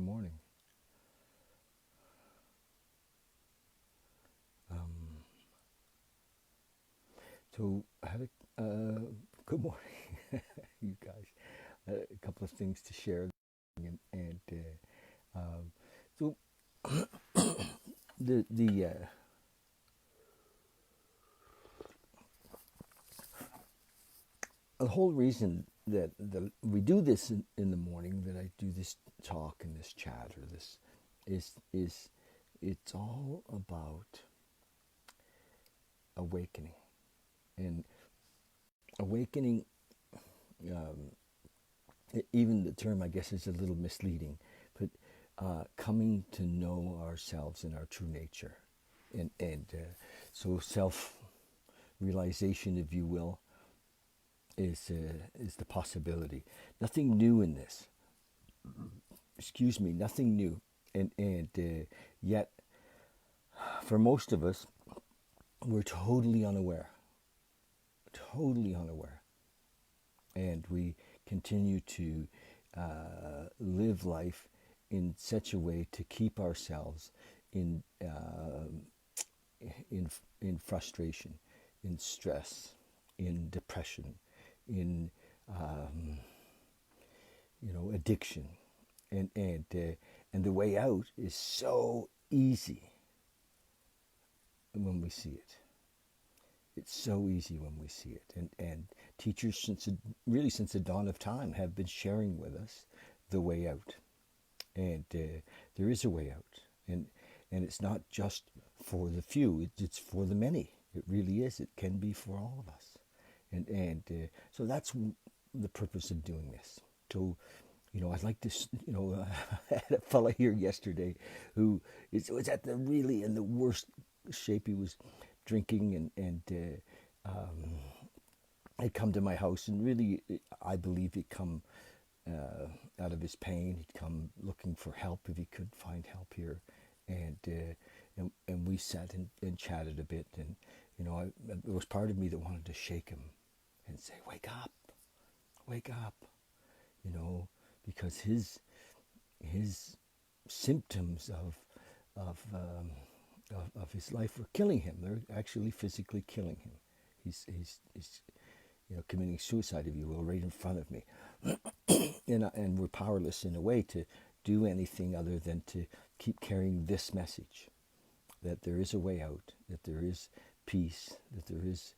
morning. Um, so I had good morning, you guys. A couple of things to share, and so the whole reason that we do this in the morning, that I do this talk and this chat or this is it's all about awakening. And awakening, um, even the term, I guess, is a little misleading, but coming to know ourselves and our true nature. And so self realization, if you will, is the possibility. Nothing new in this. Excuse me, nothing new. And yet, for most of us, we're totally unaware. Totally unaware. And we continue to live life in such a way to keep ourselves in in frustration, in stress, in depression, in addiction, and the way out is so easy when we see it. It's so easy when we see it, and teachers since the dawn of time have been sharing with us the way out, and there is a way out, and it's not just for the few; it's for the many. It really is. It can be for all of us, and so that's the purpose of doing this. So, I'd like to, I had a fella here yesterday who was at the really in the worst shape. He was drinking and had come to my house, and really, I believe he'd come out of his pain. He'd come looking for help if he could find help here, and we sat and chatted a bit, and there was part of me that wanted to shake him and say, wake up, because his symptoms of his life were killing him. They're actually physically killing him. He's committing suicide, if you will, right in front of me, and we're powerless in a way to do anything other than to keep carrying this message, that there is a way out, that there is peace, that there is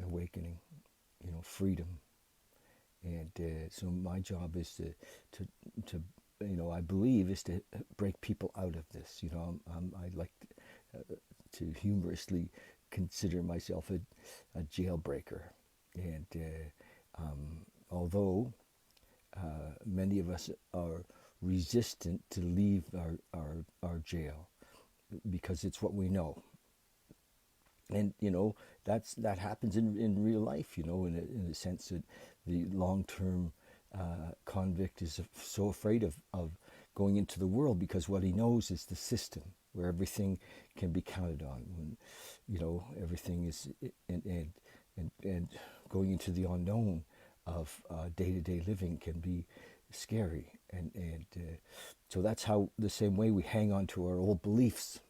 awakening, freedom. And so my job is to I believe is to break people out of this. I like to humorously consider myself a jailbreaker. And although many of us are resistant to leave our jail because it's what we know. And that happens in real life. In a sense that the long-term convict is so afraid of going into the world because what he knows is the system where everything can be counted on. When everything is and going into the unknown of day-to-day living can be scary. And so that's how the same way we hang on to our old beliefs.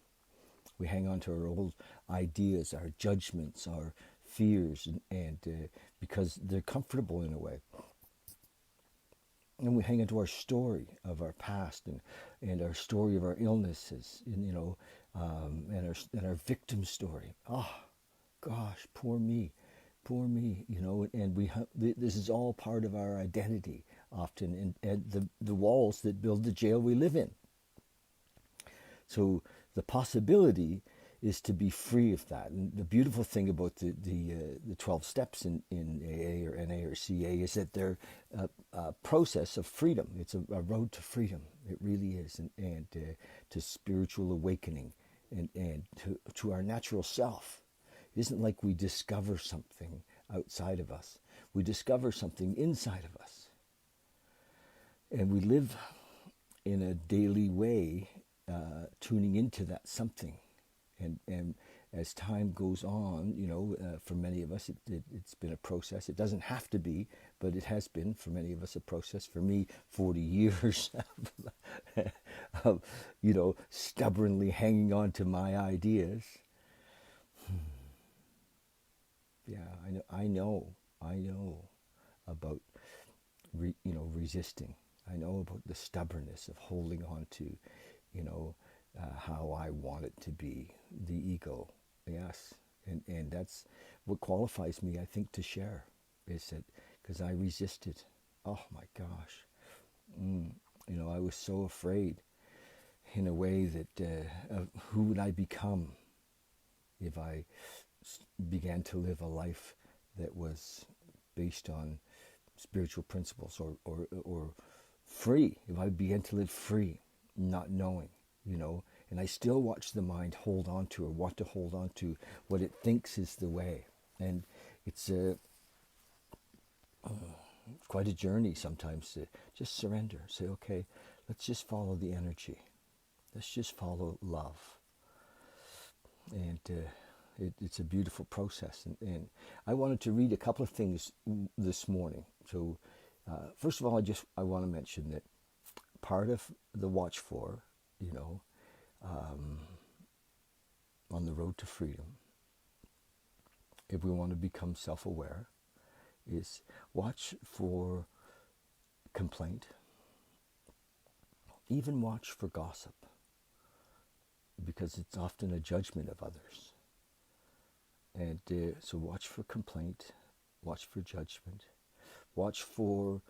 We hang on to our old ideas, our judgments, our fears, and because they're comfortable in a way. And we hang on to our story of our past and our story of our illnesses, and our victim story. Oh, gosh, poor me, and this is all part of our identity often, and the walls that build the jail we live in. So the possibility is to be free of that. And the beautiful thing about the 12 steps in AA or NA or CA is that they're a process of freedom. It's a road to freedom. It really is, and to spiritual awakening and to our natural self. It isn't like we discover something outside of us. We discover something inside of us. And we live in a daily way tuning into that something, and as time goes on, for many of us, it's been a process. It doesn't have to be, but it has been for many of us a process. For me, 40 years of, stubbornly hanging on to my ideas. Yeah, I know about, resisting. I know about the stubbornness of holding on to, how I want it to be, the ego. Yes, and that's what qualifies me, I think, to share, is that because I resisted. Oh my gosh, I was so afraid, in a way, that of who would I become if I began to live a life that was based on spiritual principles, or free, if I began to live free, not knowing, and I still watch the mind hold on to, or want to hold on to, what it thinks is the way. And it's quite a journey sometimes to just surrender, say, okay, let's just follow the energy. Let's just follow love. And it's a beautiful process. And I wanted to read a couple of things this morning. So first of all, I want to mention that part of the watch for, on the road to freedom, if we want to become self-aware, is watch for complaint, even watch for gossip, because it's often a judgment of others. And so watch for complaint, watch for judgment, watch for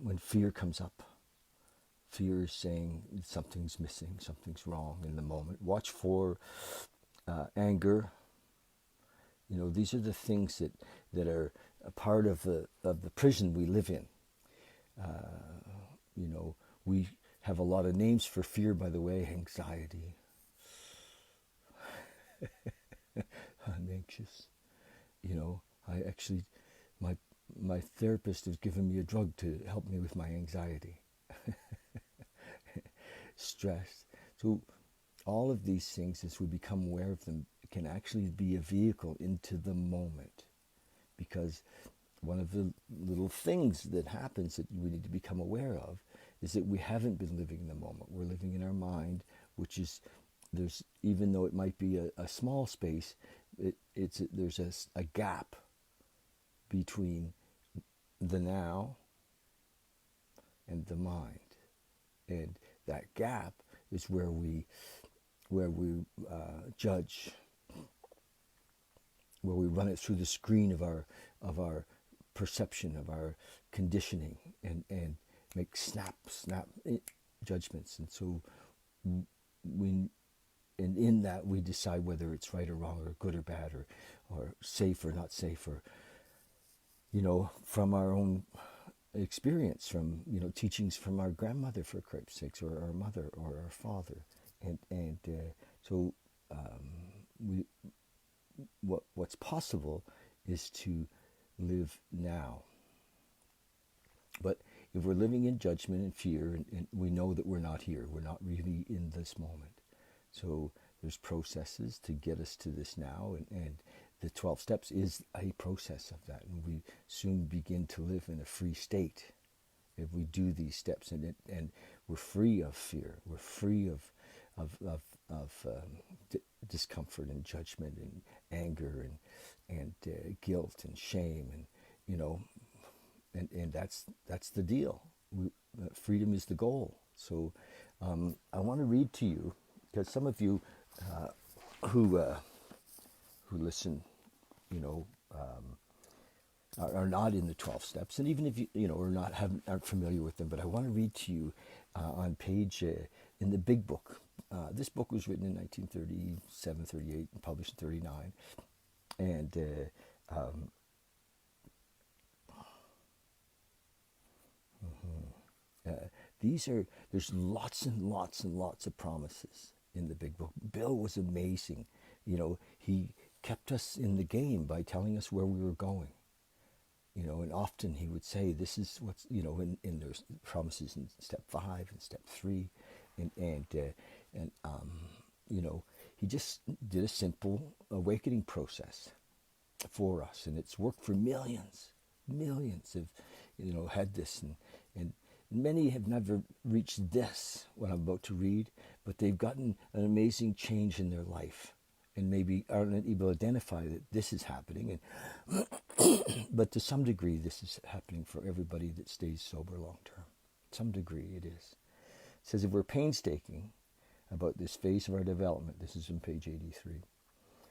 when fear comes up. Fear is saying something's missing, something's wrong in the moment. Watch for anger. These are the things that are a part of the prison we live in. We have a lot of names for fear, by the way: anxiety. I'm anxious. I actually, my therapist has given me a drug to help me with my anxiety. Stress. So all of these things, as we become aware of them, can actually be a vehicle into the moment. Because one of the little things that happens that we need to become aware of is that we haven't been living in the moment. We're living in our mind, which is, even though it might be a small space, there's a gap between the now and the mind. And that gap is where we judge, where we run it through the screen of our perception, of our conditioning, and make snap judgments. And so in that we decide whether it's right or wrong, or good or bad, or safe or not safe, or from our own experience, from teachings from our grandmother, for Christ's sakes, or our mother, or our father. And so what's possible is to live now. But if we're living in judgment and fear, and we know that we're not here, we're not really in this moment. So there's processes to get us to this now, and the 12 steps is a process of that. And we soon begin to live in a free state if we do these steps, and we're free of fear, we're free of discomfort and judgment and anger and guilt and shame, and that's the deal. Freedom is the goal. So I want to read to you, because some of you who listen, are not in the 12 steps, and even if you aren't familiar with them, but I want to read to you on page in the big book. This book was written in 1937, 38, and published in 39, and there's lots and lots and lots of promises in the big book. Bill was amazing. He kept us in the game by telling us where we were going. And often he would say, this is what's, in there's promises in step 5 and step 3. And he just did a simple awakening process for us, and it's worked for millions. Millions have, had this, and many have never reached this, what I'm about to read, but they've gotten an amazing change in their life, and maybe aren't able to identify that this is happening, and but to some degree, this is happening for everybody that stays sober long term. Some degree, it is. It says if we're painstaking about this phase of our development, this is on page 83,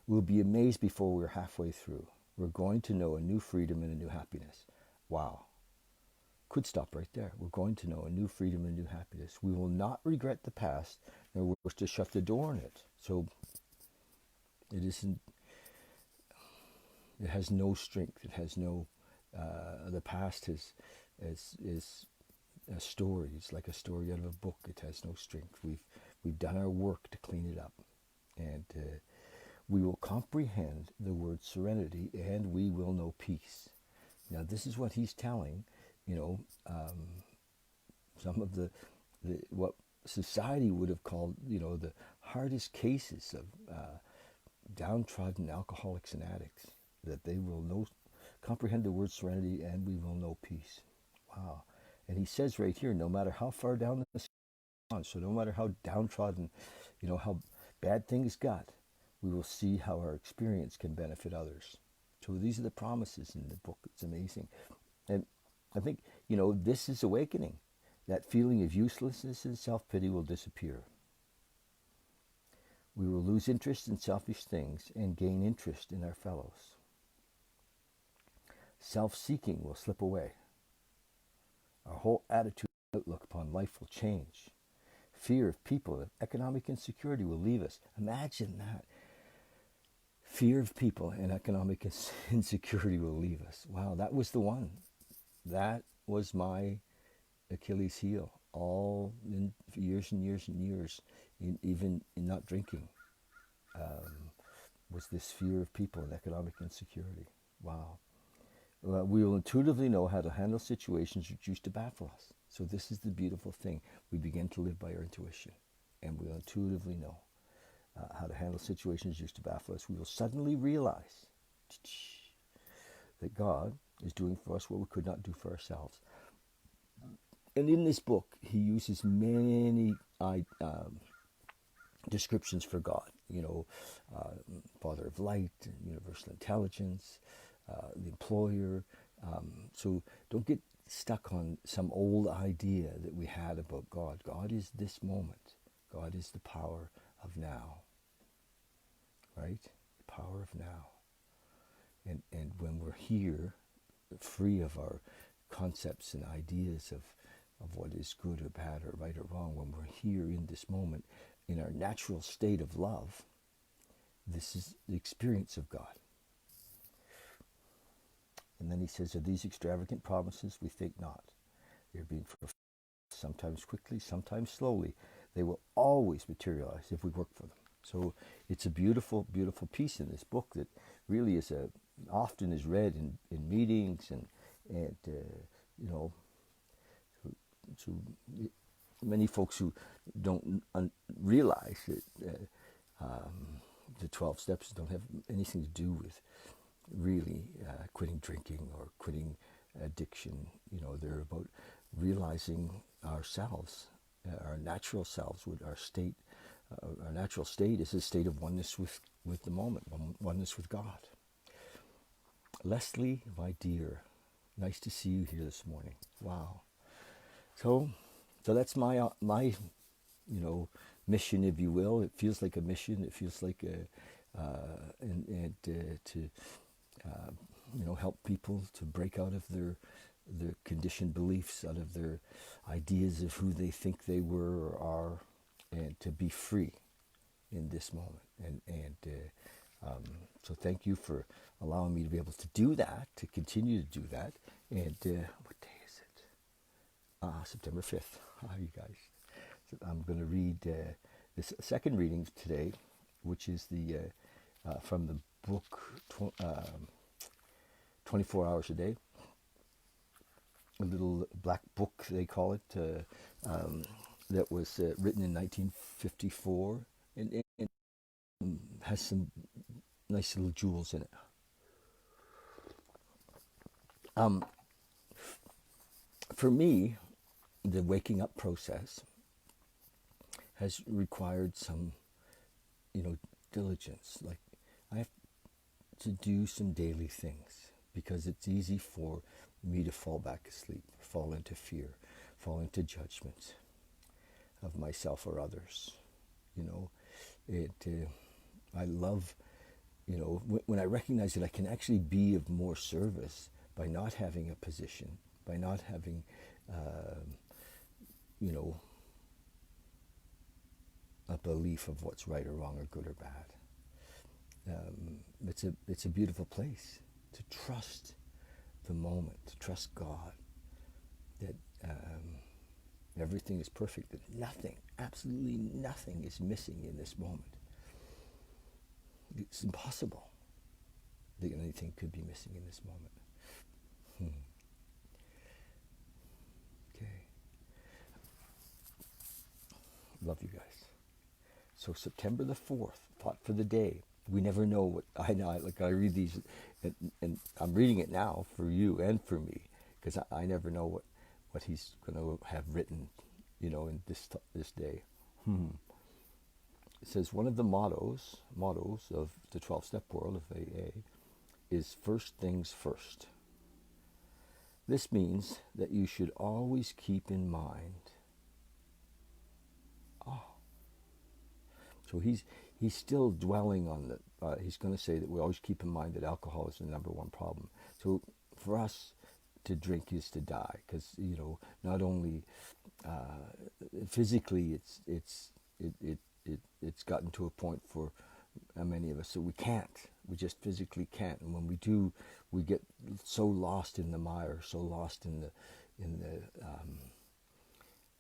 we'll be amazed before we're halfway through. We're going to know a new freedom and a new happiness. Wow. Could stop right there. We're going to know a new freedom and a new happiness. We will not regret the past, nor wish to shut the door on it. So it isn't. It has no strength. It has no. The past is a story. It's like a story out of a book. It has no strength. We've done our work to clean it up, and we will comprehend the word serenity, and we will know peace. Now, this is what he's telling. Some of the what society would have called, the hardest cases of downtrodden alcoholics and addicts, that they will comprehend the word serenity, and we will know peace. Wow. And he says right here, no matter how far down the on, so no matter how downtrodden, how bad things got, we will see how our experience can benefit others. So these are the promises in the book. It's amazing. And I think, this is awakening. That feeling of uselessness and self-pity will disappear. We will lose interest in selfish things and gain interest in our fellows. Self-seeking will slip away. Our whole attitude and outlook upon life will change. Fear of people, of economic insecurity will leave us. Imagine that. Fear of people and economic insecurity will leave us. Wow, that was the one. That was my Achilles heel, all in years and years and years, even in not drinking, was this fear of people and economic insecurity. Wow. We will intuitively know how to handle situations which used to baffle us. So this is the beautiful thing. We begin to live by our intuition, and we'll intuitively know how to handle situations used to baffle us. We will suddenly realize that God is doing for us what we could not do for ourselves. And in this book, he uses many descriptions for God. Father of light, universal intelligence, the employer. So don't get stuck on some old idea that we had about God. God is this moment. God is the power of now. Right? The power of now. And when we're here, free of our concepts and ideas of what is good or bad or right or wrong, when we're here in this moment, in our natural state of love, this is the experience of God. And then he says, of these extravagant promises, we think not. They're being fulfilled, sometimes quickly, sometimes slowly. They will always materialize if we work for them. So it's a beautiful, beautiful piece in this book that really often is read in meetings and to many folks who don't realize that the 12 steps don't have anything to do with really quitting drinking or quitting addiction. They're about realizing ourselves, our natural selves, with our state. Our natural state is a state of oneness with the moment, oneness with God. Leslie, my dear, nice to see you here this morning. Wow. So that's my mission, if you will. It feels like a mission. It feels like to help people to break out of their conditioned beliefs, out of their ideas of who they think they were or are, and to be free in this moment. So thank you for allowing me to be able to do that, to continue to do that. And what day is it? September 5th. Hi, you guys. So I'm going to read this second reading today, which is the from the book 24 Hours a Day, a little black book, they call it, that was written in 1954. And has some nice little jewels in it. Um, for me, the waking up process has required some, diligence. Like I have to do some daily things because it's easy for me to fall back asleep, fall into fear, fall into judgment of myself or others. You know, it. I love, when I recognize that I can actually be of more service by not having a position, by not having, uh, you know, a belief of what's right or wrong or good or bad. It's a beautiful place to trust the moment, to trust God, that everything is perfect, that nothing, absolutely nothing is missing in this moment. It's impossible that anything could be missing in this moment. Okay. Love you guys. So September the 4th, thought for the day. We never know what I know. Like I read these, and I'm reading it now for you and for me, because I never know what he's going to have written, in this day. It says one of the mottos of the 12-step world of AA is first things first. This means that you should always keep in mind. Oh, so he's still dwelling on the. He's going to say that we always keep in mind that alcohol is the number one problem. So for us, to drink is to die, because not only physically it's gotten to a point for many of us that we just physically can't, and when we do, we get so lost in the mire, so lost in the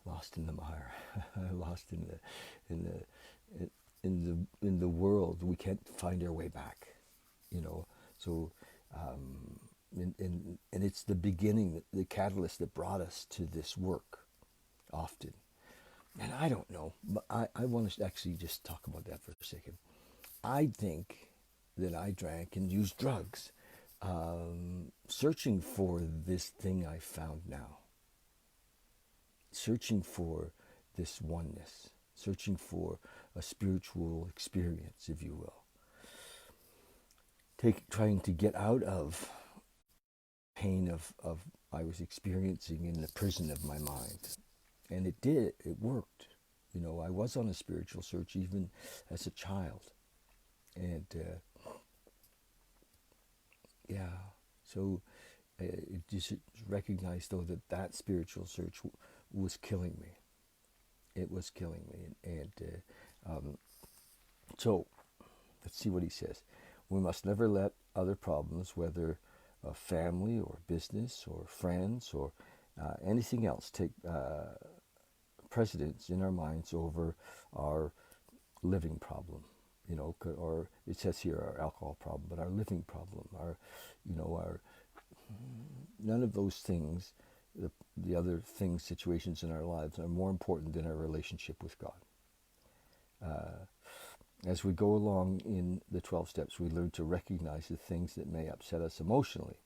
lost in the mire, lost in the world, we can't find our way back, So, and it's the beginning, the catalyst that brought us to this work, often. And I don't know, but I want to actually just talk about that for a second. I think that I drank and used drugs, searching for this thing I found now, searching for this oneness, searching for a spiritual experience, if you will. Trying to get out of pain of I was experiencing in the prison of my mind. And it did, it worked. I was on a spiritual search even as a child. And so it just recognized, though, that spiritual search was killing me. It was killing me. And so let's see what he says. We must never let other problems, whether family or business or friends or anything else, take precedence in our minds over our living problem. Or it says here our alcohol problem, but our living problem, our none of those things, the other things, situations in our lives are more important than our relationship with God. As we go along in the 12 steps, we learn to recognize the things that may upset us emotionally.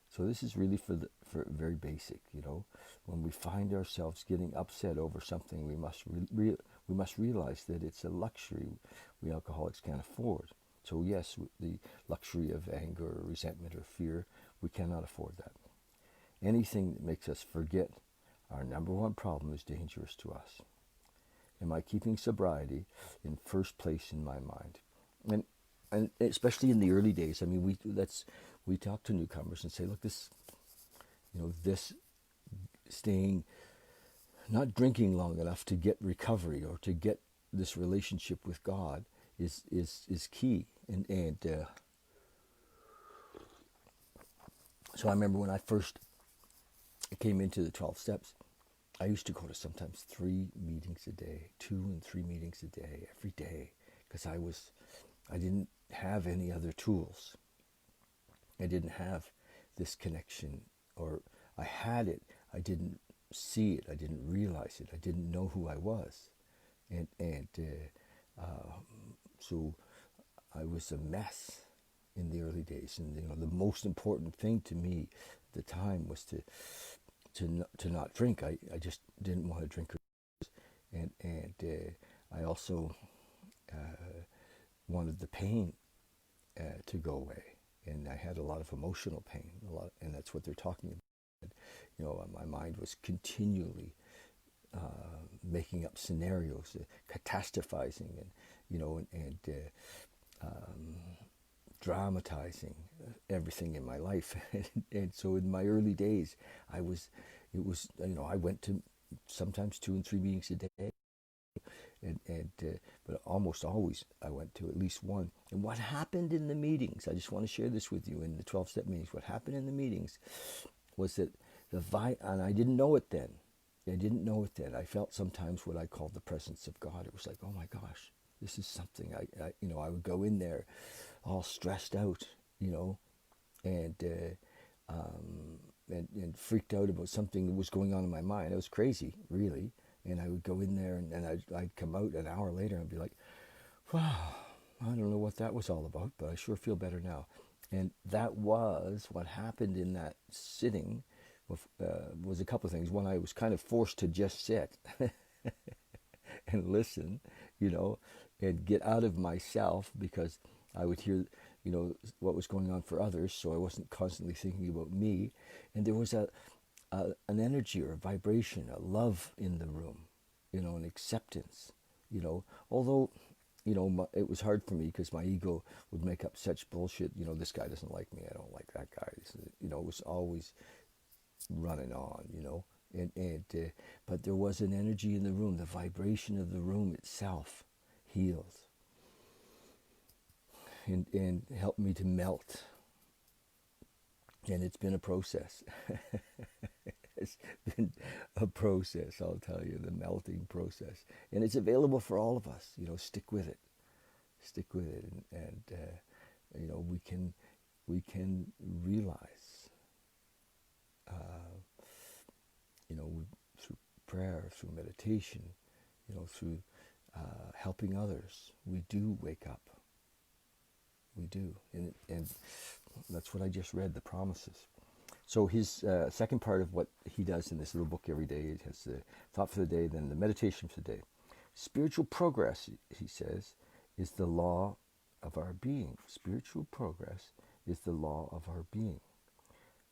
So this is really for very basic, When we find ourselves getting upset over something, we must realize that it's a luxury we alcoholics can't afford. So yes, the luxury of anger or resentment or fear, we cannot afford that. Anything that makes us forget our number one problem is dangerous to us. Am I keeping sobriety in first place in my mind? And especially in the early days, I mean, we talk to newcomers and say, look, this staying, not drinking long enough to get recovery or to get this relationship with God is key. And so I remember when I first came into the 12 steps, I used to go to sometimes 3 meetings a day, 2 and 3 meetings a day, every day, because I didn't have any other tools. I didn't have this connection, or I had it, I didn't see it, I didn't realize it, I didn't know who I was. And So I was a mess in the early days, and the most important thing to me at the time was to not drink. I just didn't want to drink, and I also wanted the pain to go away, and I had a lot of emotional pain, and that's what they're talking about. My mind was continually making up scenarios, catastrophizing, and dramatizing everything in my life. And so in my early days, I went to sometimes 2 and 3 meetings a day, but almost always I went to at least one. And what happened in the meetings, I just want to share this with you, in the 12-step meetings, what happened in the meetings was that and I didn't know it then. I felt sometimes what I called the presence of God. It was like, oh my gosh, this is something. I would go in there all stressed out, and and freaked out about something that was going on in my mind. It was crazy, really. And I would go in there, and I'd come out an hour later and be like, wow, I don't know what that was all about, but I sure feel better now. And that was what happened in that sitting. Was a couple of things. One, I was kind of forced to just sit and listen, and get out of myself, because I would hear, what was going on for others, so I wasn't constantly thinking about me. And there was an energy or a vibration, a love in the room, an acceptance, although, it was hard for me because my ego would make up such bullshit. This guy doesn't like me. I don't like that guy. It was always running on, but there was an energy in the room. The vibration of the room itself healed and helped me to melt. And it's been a process. It's been a process, I'll tell you, the melting process. And it's available for all of us. Stick with it. Stick with it, and we can realize, through prayer, through meditation, through helping others, we do wake up. We do, and that's what I just read, the promises. So his second part of what he does in this little book every day, it has the thought for the day, then the meditation for the day. Spiritual progress, he says, is the law of our being. Spiritual progress is the law of our being.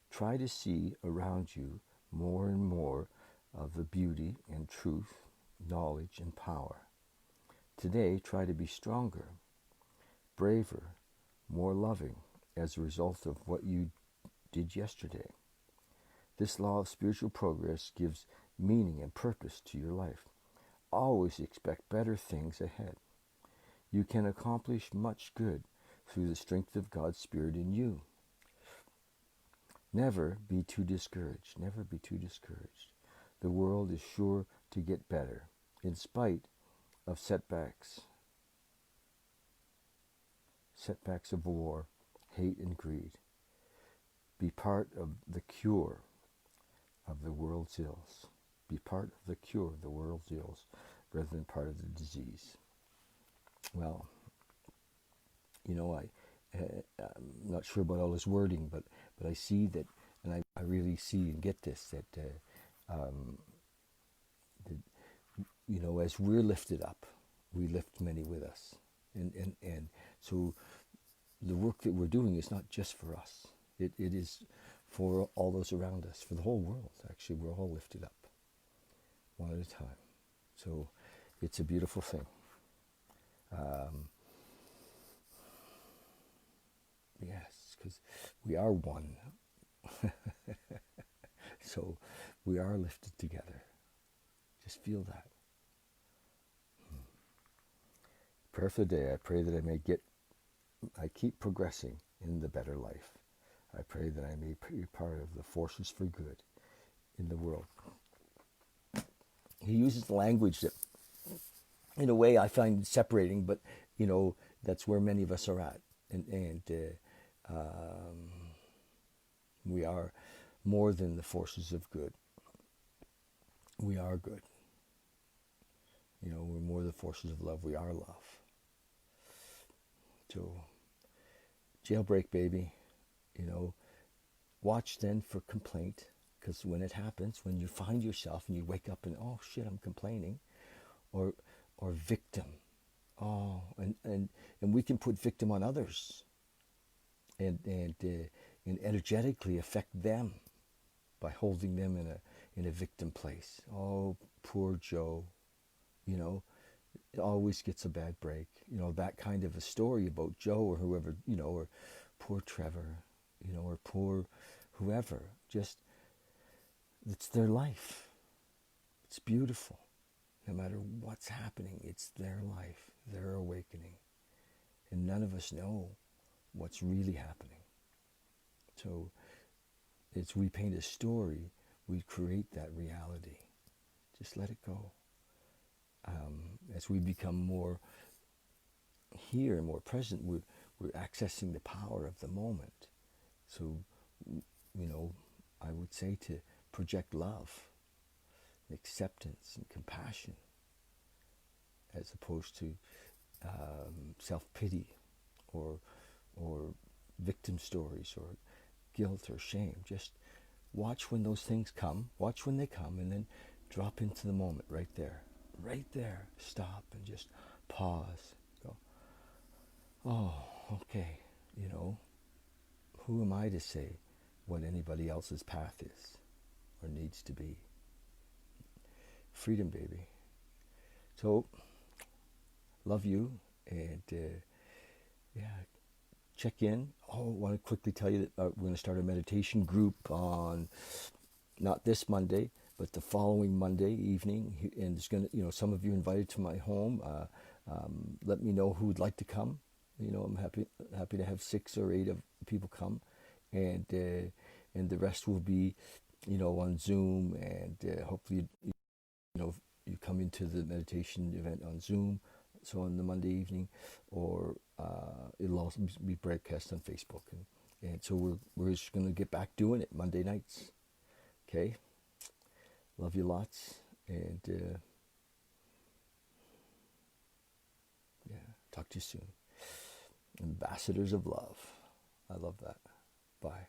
Try to see around you more and more of the beauty and truth, knowledge and power. Today, try to be stronger, braver, more loving as a result of what you did yesterday. This law of spiritual progress gives meaning and purpose to your life. Always expect better things ahead. You can accomplish much good through the strength of God's Spirit in you. Never be too discouraged. Never be too discouraged. The world is sure to get better in spite of setbacks of war, hate and greed. Be part of the cure of the world's ills. Be part of the cure of the world's ills rather than part of the disease. Well, I'm not sure about all this wording, but I see that, and I really see and get this, that as we're lifted up, we lift many with us. And so the work that we're doing is not just for us. It is for all those around us, for the whole world. Actually, we're all lifted up, one at a time. So it's a beautiful thing. Yes, because we are one. So we are lifted together. Just feel that. Prayer for the day. I pray that I keep progressing in the better life. I pray that I may be part of the forces for good in the world. He uses language that, in a way, I find separating, but that's where many of us are at, and we are more than the forces of good. We are good, we're more the forces of love. We are love. So, jailbreak, baby. You know, watch then for complaint, because when it happens, when you find yourself and you wake up and, oh shit, I'm complaining, or victim. Oh, and we can put victim on others, and energetically affect them by holding them in a victim place. Oh, poor Joe, you know, it always gets a bad break. That kind of a story about Joe or whoever, or poor Trevor, or poor whoever. Just, it's their life. It's beautiful. No matter what's happening, it's their life, their awakening. And none of us know what's really happening. So we paint a story, we create that reality. Just let it go. As we become more here, more present, we're accessing the power of the moment. So, I would say to project love, acceptance, and compassion, as opposed to self-pity or victim stories or guilt or shame. Just watch when those things come, watch when they come, and then drop into the moment right there. Right there. Stop and just pause. Go, oh, okay, who am I to say what anybody else's path is or needs to be? Freedom, baby. So, love you, and yeah, check in. Oh, I want to quickly tell you that we're going to start a meditation group on not this Monday, but the following Monday evening. And it's going to, some of you invited to my home. Let me know who would like to come. I'm happy to have 6 or 8 of people come, and the rest will be, on Zoom, and hopefully, you come into the meditation event on Zoom, so on the Monday evening, or it'll also be broadcast on Facebook, and so we're just going to get back doing it Monday nights. Okay, love you lots, and yeah, talk to you soon. Ambassadors of love. I love that. Bye.